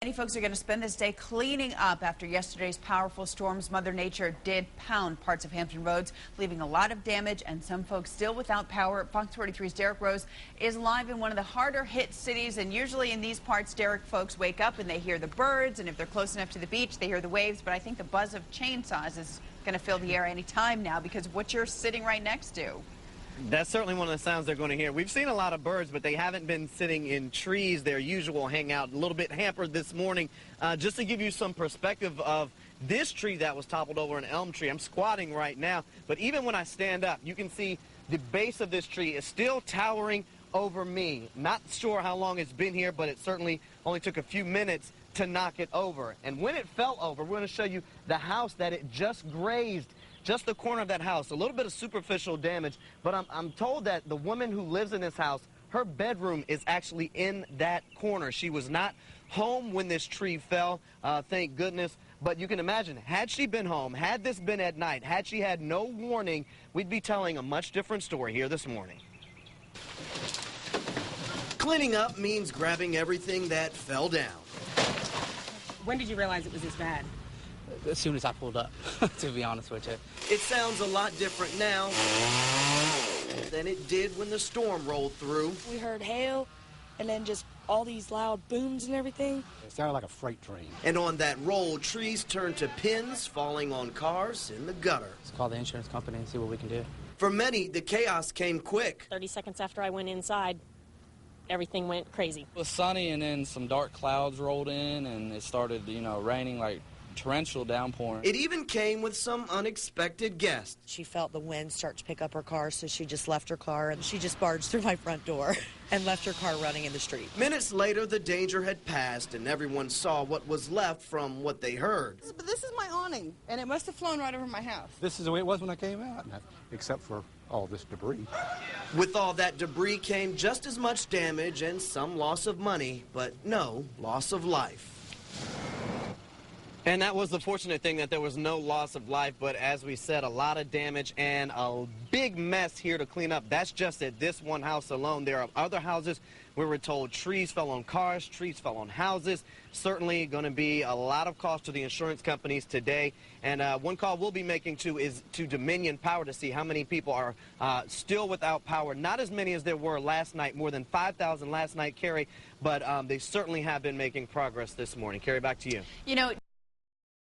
Many folks are going to spend this day cleaning up after yesterday's powerful storms. Mother Nature did pound parts of Hampton roads, leaving a lot of damage and some folks still without power. Fox 43's Derrick Rose is live in one of the harder hit cities, and usually in these parts, Derrick, folks wake up and they hear the birds, and if they're close enough to the beach, they hear the waves. But I think the buzz of chainsaws is going to fill the air any time now because of what you're sitting right next to. That's certainly one of the sounds they're going to hear. We've seen a lot of birds, but they haven't been sitting in trees, their usual hangout. A little bit hampered this morning. Just to give you some perspective of this tree that was toppled over, an elm tree. I'm squatting right now, but even when I stand up, you can see the base of this tree is still towering over me. Not sure how long it's been here, but it certainly only took a few minutes to knock it over. And when it fell over, we're going to show you the house that it just grazed. Just the corner of that house, a little bit of superficial damage, but I'm told that the woman who lives in this house, her bedroom is actually in that corner. She was not home when this tree fell, thank goodness. But you can imagine, had she been home, had this been at night, had she had no warning, we'd be telling a much different story here this morning. Cleaning up means grabbing everything that fell down. When did you realize it was this bad? As soon as I pulled up, to be honest with you. It sounds a lot different now than it did when the storm rolled through. We heard hail and then just all these loud booms and everything. It sounded like a freight train. And on that roll, trees turned to pins falling on cars in the gutter. Let's call the insurance company and see what we can do. For many, the chaos came quick. 30 seconds after I went inside, everything went crazy. It was sunny and then some dark clouds rolled in and it started, raining like torrential downpouring. It even came with some unexpected guests. She felt the wind start to pick up her car, so she just left her car and she just barged through my front door and left her car running in the street. Minutes later, the danger had passed and everyone saw what was left from what they heard. But this is my awning, and it must have flown right over my house. This is the way it was when I came out, except for all this debris. With all that debris came just as much damage and some loss of money, but no loss of life. And that was the fortunate thing, that there was no loss of life, but as we said, a lot of damage and a big mess here to clean up. That's just at this one house alone. There are other houses where we're told trees fell on cars, trees fell on houses. Certainly going to be a lot of cost to the insurance companies today. And one call we'll be making is to Dominion Power to see how many people are still without power. Not as many as there were last night, more than 5,000 last night, Carrie, but they certainly have been making progress this morning. Carrie, back to you.